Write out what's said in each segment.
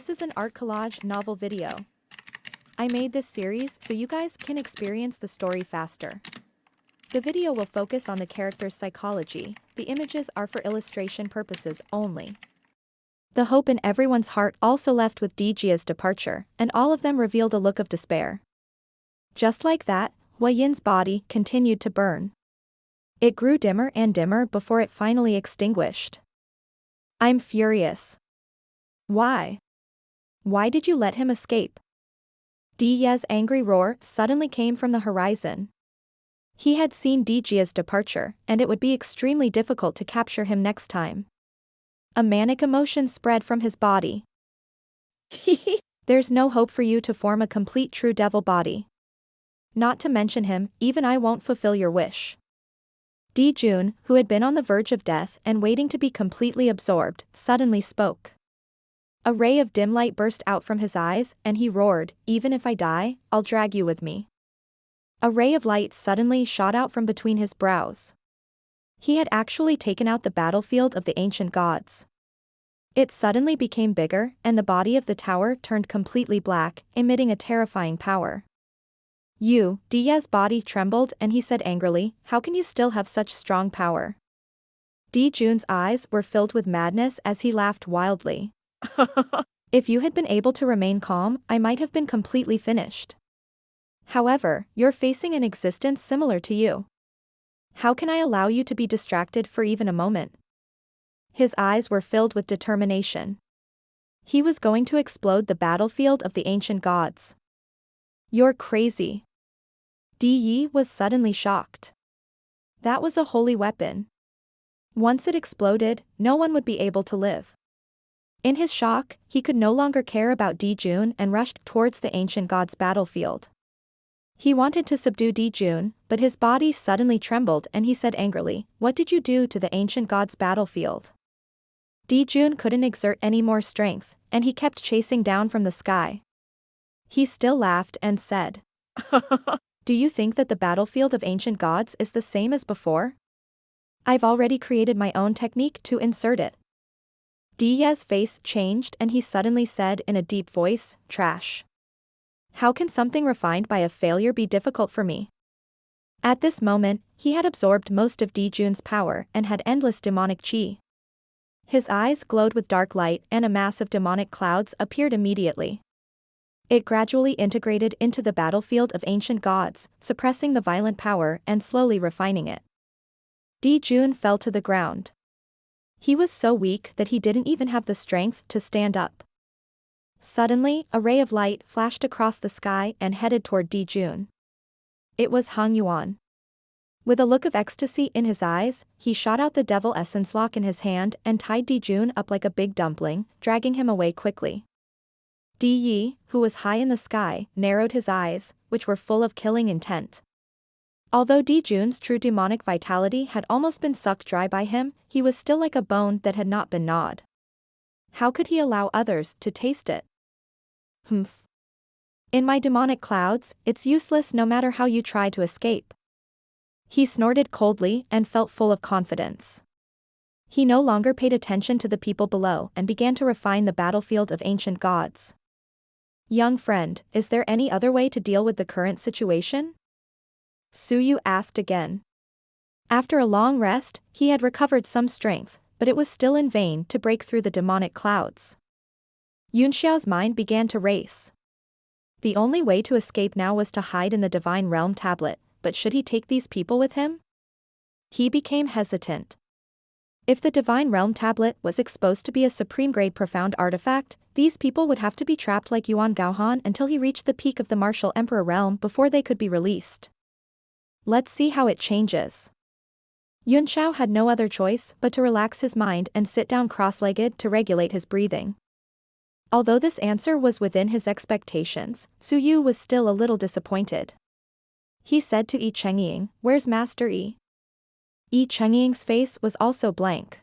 This is an art collage novel video. I made this series so you guys can experience the story faster. The video will focus on the character's psychology, the images are for illustration purposes only. The hope in everyone's heart also left with Dejia's departure, and all of them revealed a look of despair. Just like that, Hua Yin's body continued to burn. It grew dimmer and dimmer before it finally extinguished. I'm furious. Why? Why did you let him escape? Dejia's angry roar suddenly came from the horizon. He had seen Dejia's departure, and it would be extremely difficult to capture him next time. A manic emotion spread from his body. There's no hope for you to form a complete true devil body. Not to mention him, even I won't fulfill your wish. Dijun, who had been on the verge of death and waiting to be completely absorbed, suddenly spoke. A ray of dim light burst out from his eyes, and he roared, "Even if I die, I'll drag you with me." A ray of light suddenly shot out from between his brows. He had actually taken out the battlefield of the ancient gods. It suddenly became bigger, and the body of the tower turned completely black, emitting a terrifying power. Diya's body trembled and he said angrily, "How can you still have such strong power?" Dijun's eyes were filled with madness as he laughed wildly. If you had been able to remain calm, I might have been completely finished. However, you're facing an existence similar to you. How can I allow you to be distracted for even a moment? His eyes were filled with determination. He was going to explode the battlefield of the ancient gods. You're crazy. Di Yi was suddenly shocked. That was a holy weapon. Once it exploded, no one would be able to live. In his shock, he could no longer care about Dijun and rushed towards the ancient god's battlefield. He wanted to subdue Dijun, but his body suddenly trembled and he said angrily, "What did you do to the ancient god's battlefield?" Dijun couldn't exert any more strength, and he kept chasing down from the sky. He still laughed and said, "Do you think that the battlefield of ancient gods is the same as before? I've already created my own technique to insert it." Diya's face changed and he suddenly said in a deep voice, "Trash. How can something refined by a failure be difficult for me?" At this moment, he had absorbed most of Dijun's power and had endless demonic chi. His eyes glowed with dark light and a mass of demonic clouds appeared immediately. It gradually integrated into the battlefield of ancient gods, suppressing the violent power and slowly refining it. Dijun fell to the ground. He was so weak that he didn't even have the strength to stand up. Suddenly, a ray of light flashed across the sky and headed toward Dijun. It was Hang Yuan. With a look of ecstasy in his eyes, he shot out the devil essence lock in his hand and tied Dijun up like a big dumpling, dragging him away quickly. Di Yi, who was high in the sky, narrowed his eyes, which were full of killing intent. Although Dijun's true demonic vitality had almost been sucked dry by him, he was still like a bone that had not been gnawed. How could he allow others to taste it? Humph. In my demonic clouds, it's useless no matter how you try to escape. He snorted coldly and felt full of confidence. He no longer paid attention to the people below and began to refine the battlefield of ancient gods. "Young friend, is there any other way to deal with the current situation?" Suyu asked again. After a long rest, he had recovered some strength, but it was still in vain to break through the demonic clouds. Yunxiao's mind began to race. The only way to escape now was to hide in the Divine Realm tablet, but should he take these people with him? He became hesitant. If the Divine Realm tablet was exposed to be a supreme-grade profound artifact, these people would have to be trapped like Yuan Gaohan until he reached the peak of the Martial Emperor realm before they could be released. Let's see how it changes. Yunxiao had no other choice but to relax his mind and sit down cross-legged to regulate his breathing. Although this answer was within his expectations, Suyu was still a little disappointed. He said to Yi Chengying, "Where's Master Yi?" Yi Chengying's face was also blank.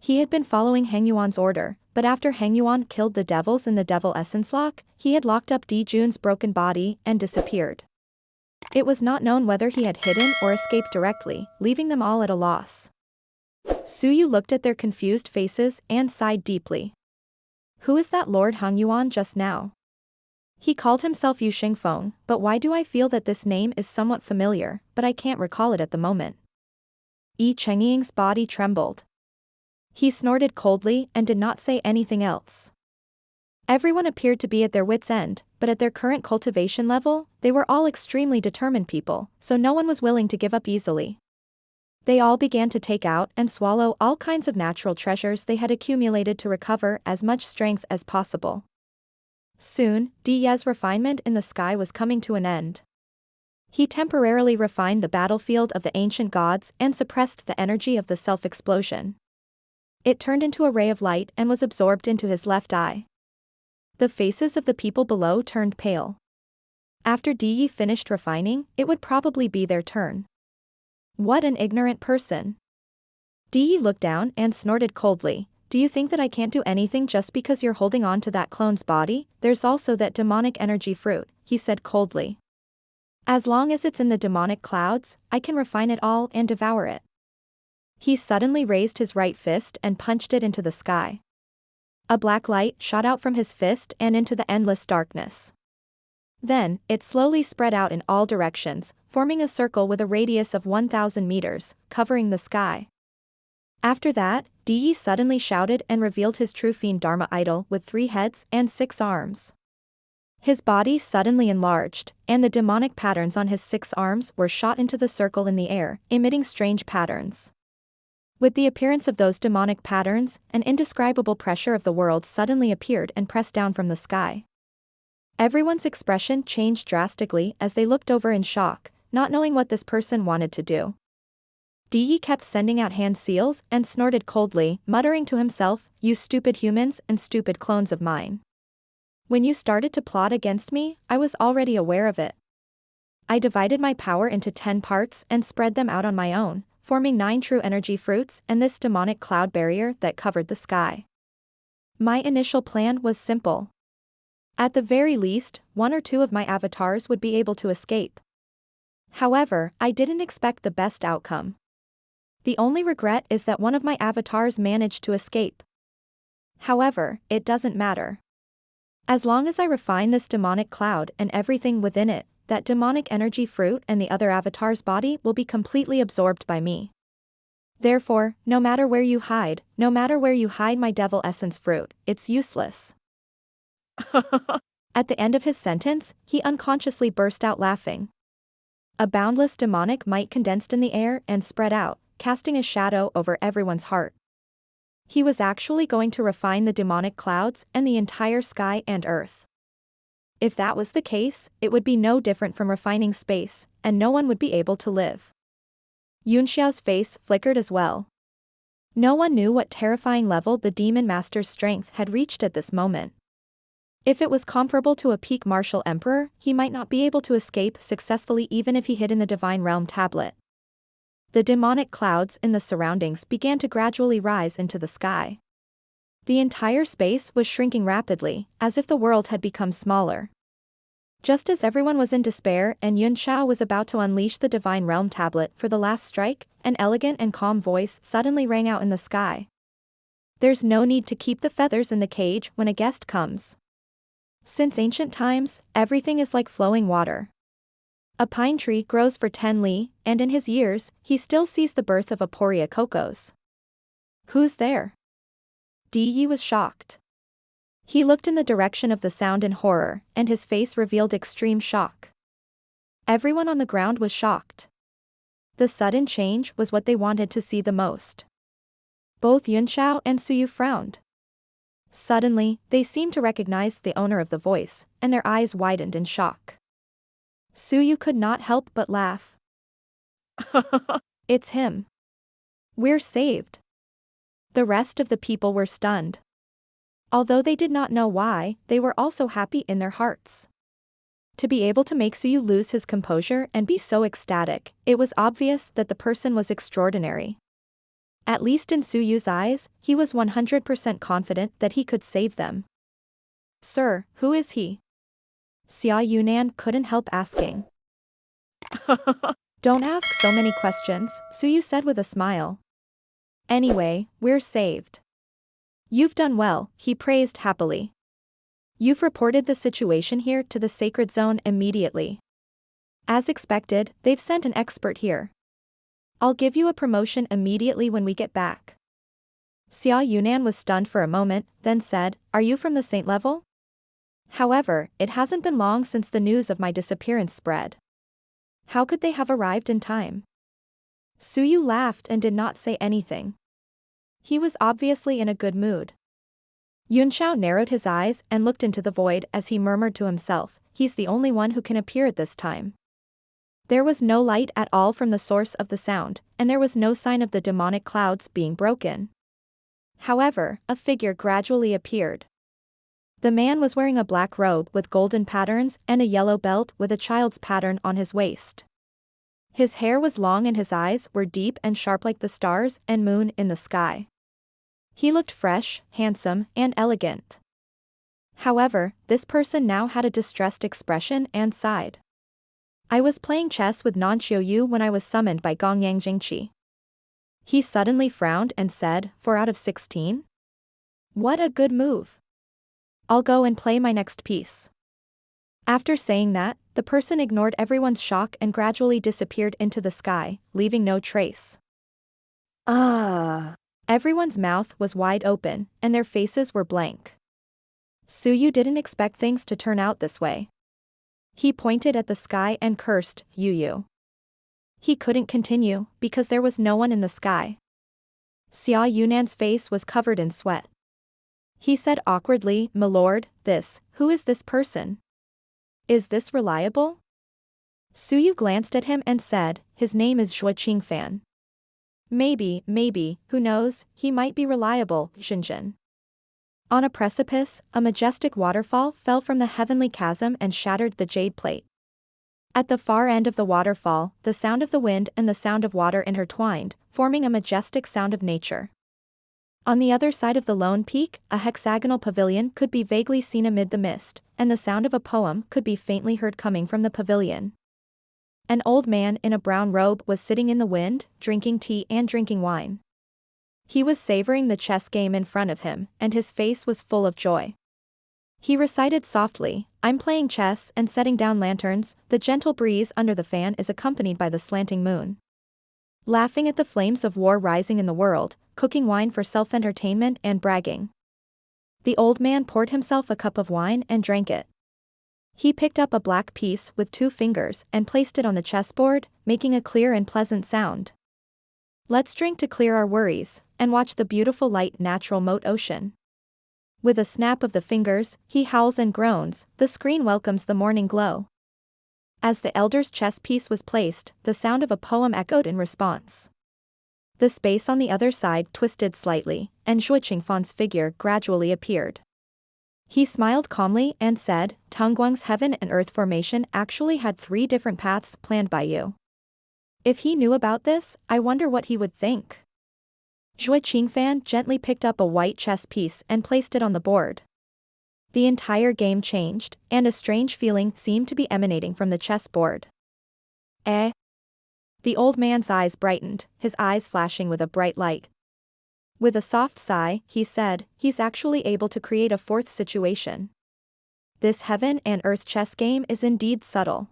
He had been following Hang Yuan's order, but after Hang Yuan killed the devils in the Devil Essence Lock, he had locked up Dijun's broken body and disappeared. It was not known whether he had hidden or escaped directly, leaving them all at a loss. Suyu looked at their confused faces and sighed deeply. Who is that Lord hung you on just now? He called himself Yu Xingfeng, but why do I feel that this name is somewhat familiar, but I can't recall it at the moment. Yi Chengying's body trembled. He snorted coldly and did not say anything else. Everyone appeared to be at their wits' end, but at their current cultivation level, they were all extremely determined people, so no one was willing to give up easily. They all began to take out and swallow all kinds of natural treasures they had accumulated to recover as much strength as possible. Soon, Diye's refinement in the sky was coming to an end. He temporarily refined the battlefield of the ancient gods and suppressed the energy of the self-explosion. It turned into a ray of light and was absorbed into his left eye. The faces of the people below turned pale. After Diye finished refining, it would probably be their turn. What an ignorant person. Diye looked down and snorted coldly. Do you think that I can't do anything just because you're holding on to that clone's body? There's also that demonic energy fruit, he said coldly. As long as it's in the demonic clouds, I can refine it all and devour it. He suddenly raised his right fist and punched it into the sky. A black light shot out from his fist and into the endless darkness. Then, it slowly spread out in all directions, forming a circle with a radius of 1,000 meters, covering the sky. After that, Diye suddenly shouted and revealed his true fiend Dharma idol with 3 heads and 6 arms. His body suddenly enlarged, and the demonic patterns on his 6 arms were shot into the circle in the air, emitting strange patterns. With the appearance of those demonic patterns, an indescribable pressure of the world suddenly appeared and pressed down from the sky. Everyone's expression changed drastically as they looked over in shock, not knowing what this person wanted to do. Diye kept sending out hand seals and snorted coldly, muttering to himself, "You stupid humans and stupid clones of mine. When you started to plot against me, I was already aware of it. I divided my power into 10 parts and spread them out on my own, forming 9 true energy fruits and this demonic cloud barrier that covered the sky. My initial plan was simple. At the very least, 1 or 2 of my avatars would be able to escape. However, I didn't expect the best outcome. The only regret is that one of my avatars managed to escape. However, it doesn't matter. As long as I refine this demonic cloud and everything within it, that demonic energy fruit and the other avatar's body will be completely absorbed by me. Therefore, no matter where you hide my devil essence fruit, it's useless." At the end of his sentence, he unconsciously burst out laughing. A boundless demonic might condensed in the air and spread out, casting a shadow over everyone's heart. He was actually going to refine the demonic clouds and the entire sky and earth. If that was the case, it would be no different from refining space, and no one would be able to live. Yunxiao's face flickered as well. No one knew what terrifying level the demon master's strength had reached at this moment. If it was comparable to a peak martial emperor, he might not be able to escape successfully even if he hid in the divine realm tablet. The demonic clouds in the surroundings began to gradually rise into the sky. The entire space was shrinking rapidly, as if the world had become smaller. Just as everyone was in despair and Yun Xiao was about to unleash the divine realm tablet for the last strike, an elegant and calm voice suddenly rang out in the sky. "There's no need to keep the feathers in the cage when a guest comes. Since ancient times, everything is like flowing water. A pine tree grows for 10 li, and in his years, he still sees the birth of Aporia cocos." "Who's there?" Diye was shocked. He looked in the direction of the sound in horror, and his face revealed extreme shock. Everyone on the ground was shocked. The sudden change was what they wanted to see the most. Both Yunxiao and Suyu frowned. Suddenly, they seemed to recognize the owner of the voice, and their eyes widened in shock. Suyu could not help but laugh. "It's him. We're saved." The rest of the people were stunned. Although they did not know why, they were also happy in their hearts. To be able to make Suyu lose his composure and be so ecstatic, it was obvious that the person was extraordinary. At least in Suyu's eyes, he was 100% confident that he could save them. "Sir, who is he?" Xia Yunnan couldn't help asking. "Don't ask so many questions," Suyu said with a smile. "Anyway, we're saved." You've done well, he praised happily. You've reported the situation here to the sacred zone immediately. As expected, they've sent an expert here. I'll give you a promotion immediately when we get back. Xia Yunan was stunned for a moment, then said, Are you from the Saint level? However, it hasn't been long since the news of my disappearance spread. How could they have arrived in time? Suyu laughed and did not say anything. He was obviously in a good mood. Yunxiao narrowed his eyes and looked into the void as he murmured to himself, he's the only one who can appear at this time. There was no light at all from the source of the sound, and there was no sign of the demonic clouds being broken. However, a figure gradually appeared. The man was wearing a black robe with golden patterns and a yellow belt with a child's pattern on his waist. His hair was long and his eyes were deep and sharp like the stars and moon in the sky. He looked fresh, handsome, and elegant. However, this person now had a distressed expression and sighed. I was playing chess with Nanqiu Yu when I was summoned by Gongyang Jingqi. He suddenly frowned and said, 4 out of 16? What a good move. I'll go and play my next piece. After saying that, the person ignored everyone's shock and gradually disappeared into the sky, leaving no trace. Everyone's mouth was wide open, and their faces were blank. Suyu didn't expect things to turn out this way. He pointed at the sky and cursed, Yu. He couldn't continue, because there was no one in the sky. Xia Yunan's face was covered in sweat. He said awkwardly, My lord, who is this person? Is this reliable? Suyu glanced at him and said, his name is Zhuo Qingfan. Maybe, who knows, he might be reliable, Xinjin. On a precipice, a majestic waterfall fell from the heavenly chasm and shattered the jade plate. At the far end of the waterfall, the sound of the wind and the sound of water intertwined, forming a majestic sound of nature. On the other side of the lone peak, a hexagonal pavilion could be vaguely seen amid the mist, and the sound of a poem could be faintly heard coming from the pavilion. An old man in a brown robe was sitting in the wind, drinking tea and drinking wine. He was savoring the chess game in front of him, and his face was full of joy. He recited softly, I'm playing chess and setting down lanterns, the gentle breeze under the fan is accompanied by the slanting moon. Laughing at the flames of war rising in the world, cooking wine for self-entertainment and bragging. The old man poured himself a cup of wine and drank it. He picked up a black piece with 2 fingers and placed it on the chessboard, making a clear and pleasant sound. Let's drink to clear our worries, and watch the beautiful light natural moat ocean. With a snap of the fingers, he howls and groans, the screen welcomes the morning glow. As the elder's chess piece was placed, the sound of a poem echoed in response. The space on the other side twisted slightly, and Zhuo Qingfan's figure gradually appeared. He smiled calmly and said, Tongguang's heaven and earth formation actually had 3 different paths planned by you. If he knew about this, I wonder what he would think. Zhuo Qingfan gently picked up a white chess piece and placed it on the board. The entire game changed, and a strange feeling seemed to be emanating from the chessboard. The old man's eyes brightened, his eyes flashing with a bright light. With a soft sigh, he said, he's actually able to create a 4th situation. This heaven and earth chess game is indeed subtle.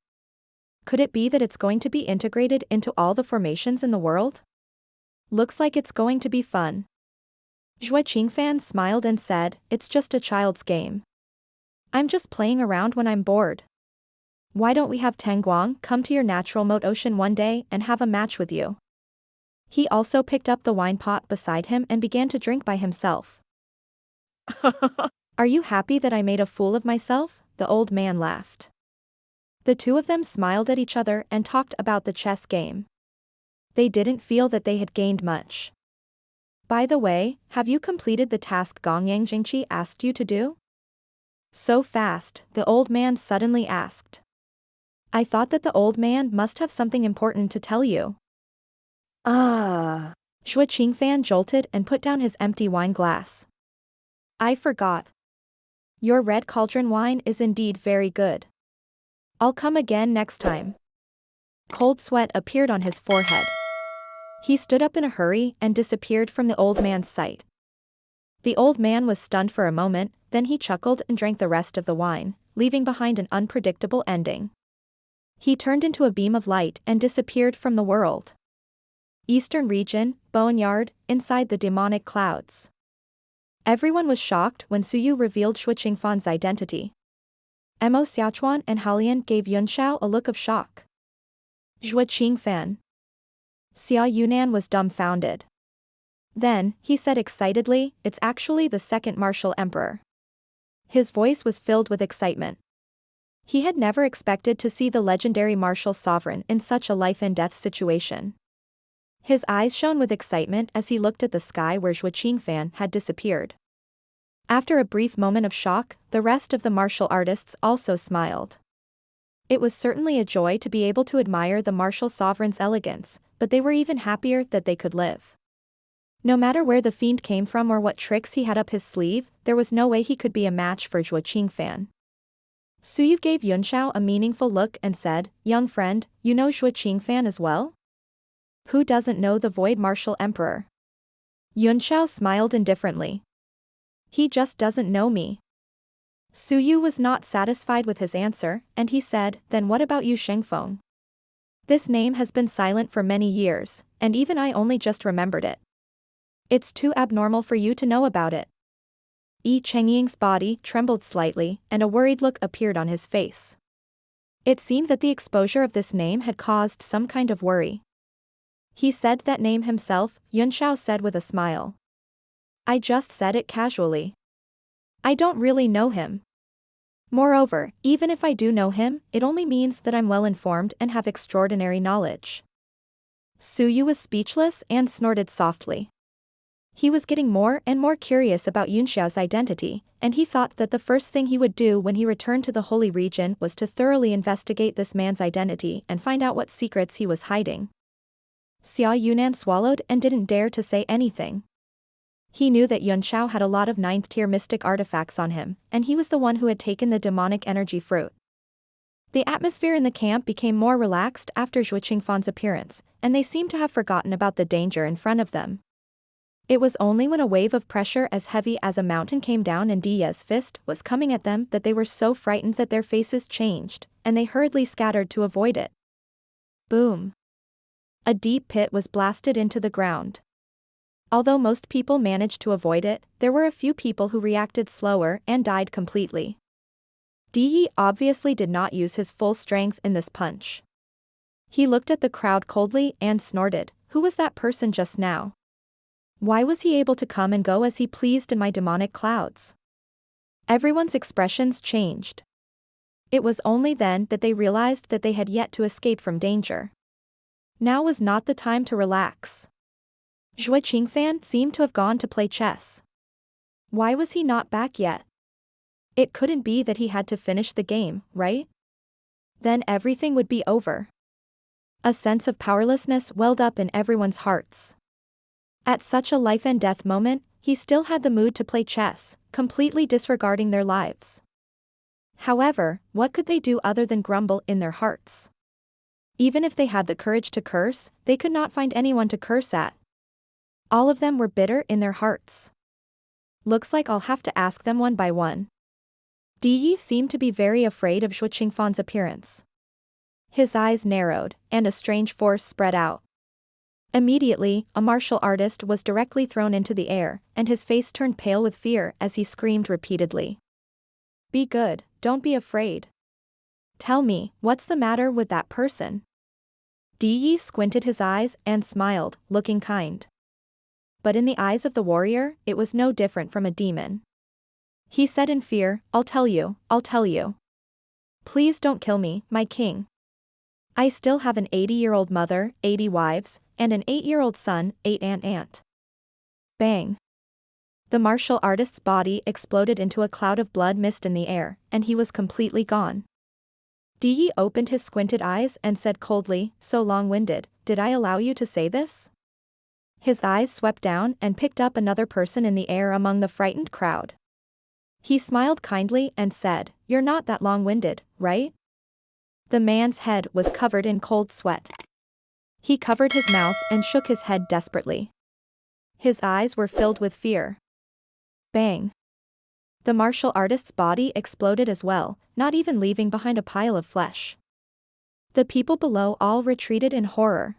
Could it be that it's going to be integrated into all the formations in the world? Looks like it's going to be fun. Zhuo Qingfan smiled and said, it's just a child's game. I'm just playing around when I'm bored. Why don't we have Tengguang come to your natural moat ocean one day and have a match with you? He also picked up the wine pot beside him and began to drink by himself. Are you happy that I made a fool of myself? The old man laughed. The two of them smiled at each other and talked about the chess game. They didn't feel that they had gained much. By the way, have you completed the task Gongyang Jingqi asked you to do? So fast, the old man suddenly asked. I thought that the old man must have something important to tell you. Zhuo Qingfan jolted and put down his empty wine glass. I forgot. Your red cauldron wine is indeed very good. I'll come again next time. Cold sweat appeared on his forehead. He stood up in a hurry and disappeared from the old man's sight. The old man was stunned for a moment, then he chuckled and drank the rest of the wine, leaving behind an unpredictable ending. He turned into a beam of light and disappeared from the world. Eastern region, Boneyard, inside the demonic clouds. Everyone was shocked when Suyu revealed Shui Qingfan's identity. Mo Xiaochuan and Halian gave Yunxiao a look of shock. Shui Qingfan. Xia Yunan was dumbfounded. Then, he said excitedly, "It's actually the second martial emperor." His voice was filled with excitement. He had never expected to see the legendary martial sovereign in such a life-and-death situation. His eyes shone with excitement as he looked at the sky where Shui Qingfan had disappeared. After a brief moment of shock, the rest of the martial artists also smiled. It was certainly a joy to be able to admire the martial sovereign's elegance, but they were even happier that they could live. No matter where the fiend came from or what tricks he had up his sleeve, there was no way he could be a match for Shui Qingfan. Suyu gave Yunxiao a meaningful look and said, "Young friend, you know Shui Qingfan as well? Who doesn't know the Void Martial Emperor?" Yunxiao smiled indifferently. "He just doesn't know me." Suyu was not satisfied with his answer, and he said, "Then what about Yu Shengfeng? This name has been silent for many years, and even I only just remembered it. It's too abnormal for you to know about it." Yi Chengying's body trembled slightly, and a worried look appeared on his face. It seemed that the exposure of this name had caused some kind of worry. "He said that name himself," Yunxiao said with a smile. "I just said it casually. I don't really know him. Moreover, even if I do know him, it only means that I'm well informed and have extraordinary knowledge." Suyu was speechless and snorted softly. He was getting more and more curious about Yunxiao's identity, and he thought that the first thing he would do when he returned to the Holy Region was to thoroughly investigate this man's identity and find out what secrets he was hiding. Xia Yunan swallowed and didn't dare to say anything. He knew that Yunxiao had a lot of 9th-tier mystic artifacts on him, and he was the one who had taken the demonic energy fruit. The atmosphere in the camp became more relaxed after Shui Qingfan's appearance, and they seemed to have forgotten about the danger in front of them. It was only when a wave of pressure as heavy as a mountain came down and Diya's fist was coming at them that they were so frightened that their faces changed, and they hurriedly scattered to avoid it. Boom! A deep pit was blasted into the ground. Although most people managed to avoid it, there were a few people who reacted slower and died completely. Diyi obviously did not use his full strength in this punch. He looked at the crowd coldly and snorted, "Who was that person just now? Why was he able to come and go as he pleased in my demonic clouds?" Everyone's expressions changed. It was only then that they realized that they had yet to escape from danger. Now was not the time to relax. Shui Qingfan seemed to have gone to play chess. Why was he not back yet? It couldn't be that he had to finish the game, right? Then everything would be over. A sense of powerlessness welled up in everyone's hearts. At such a life-and-death moment, he still had the mood to play chess, completely disregarding their lives. However, what could they do other than grumble in their hearts? Even if they had the courage to curse, they could not find anyone to curse at. All of them were bitter in their hearts. Looks like I'll have to ask them one by one. Diyi seemed to be very afraid of Shui Qingfan's appearance. His eyes narrowed, and a strange force spread out. Immediately, a martial artist was directly thrown into the air, and his face turned pale with fear as he screamed repeatedly. "Be good, don't be afraid. Tell me, what's the matter with that person?" Diyi squinted his eyes and smiled, looking kind. But in the eyes of the warrior, it was no different from a demon. He said in fear, I'll tell you. Please don't kill me, my king. I still have an 80-year-old mother, 80 wives, and an 8-year-old son, 8 aunt. Bang. The martial artist's body exploded into a cloud of blood mist in the air, and he was completely gone. Diyi opened his squinted eyes and said coldly, so long-winded, did I allow you to say this? His eyes swept down and picked up another person in the air among the frightened crowd. He smiled kindly and said, you're not that long-winded, right? The man's head was covered in cold sweat. He covered his mouth and shook his head desperately. His eyes were filled with fear. Bang. The martial artist's body exploded as well, not even leaving behind a pile of flesh. The people below all retreated in horror.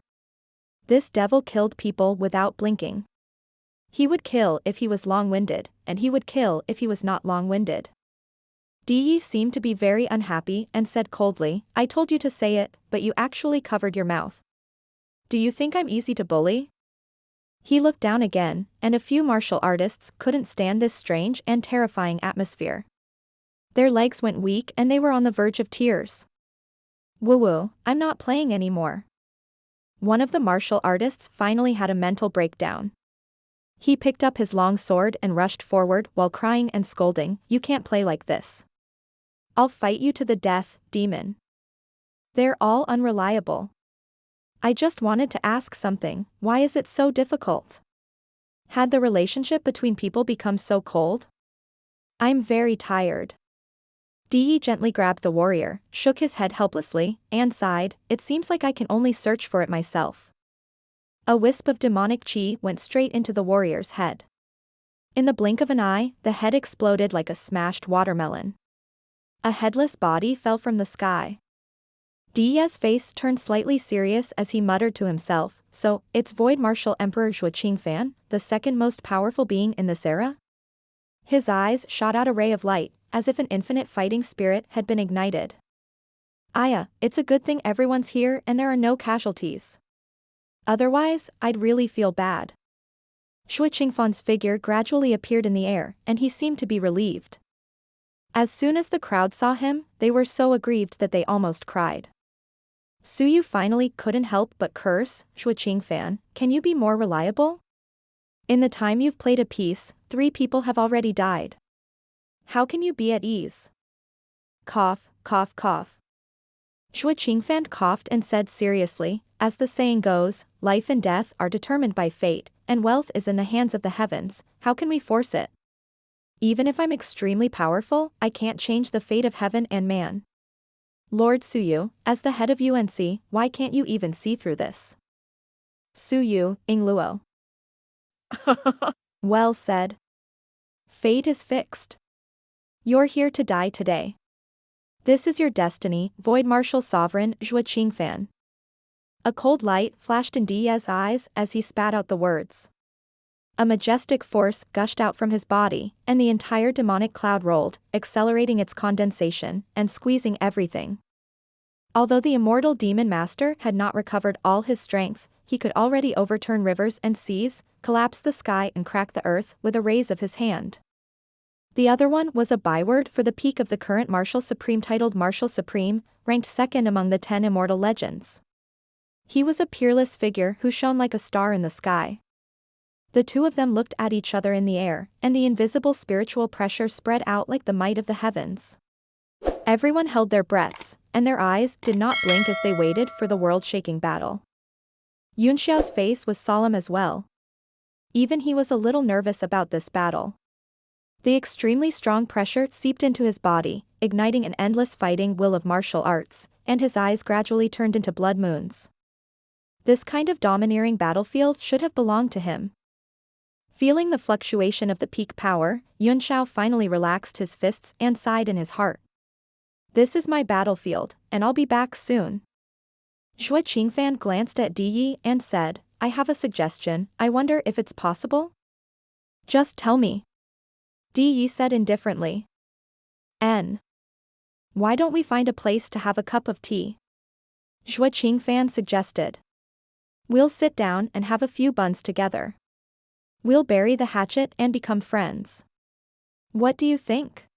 This devil killed people without blinking. He would kill if he was long-winded, and he would kill if he was not long-winded. Yi seemed to be very unhappy and said coldly, I told you to say it, but you actually covered your mouth. Do you think I'm easy to bully? He looked down again, and a few martial artists couldn't stand this strange and terrifying atmosphere. Their legs went weak and they were on the verge of tears. Woo-woo, I'm not playing anymore. One of the martial artists finally had a mental breakdown. He picked up his long sword and rushed forward while crying and scolding, you can't play like this. I'll fight you to the death, demon. They're all unreliable. I just wanted to ask something, why is it so difficult? Had the relationship between people become so cold? I'm very tired. Yi gently grabbed the warrior, shook his head helplessly, and sighed, it seems like I can only search for it myself. A wisp of demonic chi went straight into the warrior's head. In the blink of an eye, the head exploded like a smashed watermelon. A headless body fell from the sky. Di's face turned slightly serious as he muttered to himself, so, it's Void Martial Emperor Zhuo Qingfan, the second most powerful being in this era? His eyes shot out a ray of light, as if an infinite fighting spirit had been ignited. Aya, it's a good thing everyone's here and there are no casualties. Otherwise, I'd really feel bad. Zhuo Qingfan's figure gradually appeared in the air, and he seemed to be relieved. As soon as the crowd saw him, they were so aggrieved that they almost cried. Suyu finally couldn't help but curse, Zhuo Qingfan, can you be more reliable? In the time you've played a piece, 3 people have already died. How can you be at ease? Cough, cough, cough. Zhuo Qingfan coughed and said seriously, as the saying goes, life and death are determined by fate, and wealth is in the hands of the heavens, how can we force it? Even if I'm extremely powerful, I can't change the fate of heaven and man. Lord Suyu, as the head of UNC, why can't you even see through this? Suyu, Ingluo. Well said. Fate is fixed. You're here to die today. This is your destiny, Void Martial Sovereign Zhuo Qingfan. A cold light flashed in Di's eyes as he spat out the words. A majestic force gushed out from his body, and the entire demonic cloud rolled, accelerating its condensation, and squeezing everything. Although the immortal demon master had not recovered all his strength, he could already overturn rivers and seas, collapse the sky and crack the earth with a raise of his hand. The other one was a byword for the peak of the current Martial Supreme titled Martial Supreme, ranked second among the 10 immortal legends. He was a peerless figure who shone like a star in the sky. The two of them looked at each other in the air, and the invisible spiritual pressure spread out like the might of the heavens. Everyone held their breaths, and their eyes did not blink as they waited for the world-shaking battle. Yunxiao's face was solemn as well. Even he was a little nervous about this battle. The extremely strong pressure seeped into his body, igniting an endless fighting will of martial arts, and his eyes gradually turned into blood moons. This kind of domineering battlefield should have belonged to him. Feeling the fluctuation of the peak power, Yunxiao finally relaxed his fists and sighed in his heart. This is my battlefield, and I'll be back soon. Zhuo Qingfan glanced at Di and said, I have a suggestion, I wonder if it's possible? Just tell me. Di said indifferently. Why don't we find a place to have a cup of tea? Zhuo Qingfan suggested. We'll sit down and have a few buns together. We'll bury the hatchet and become friends. What do you think?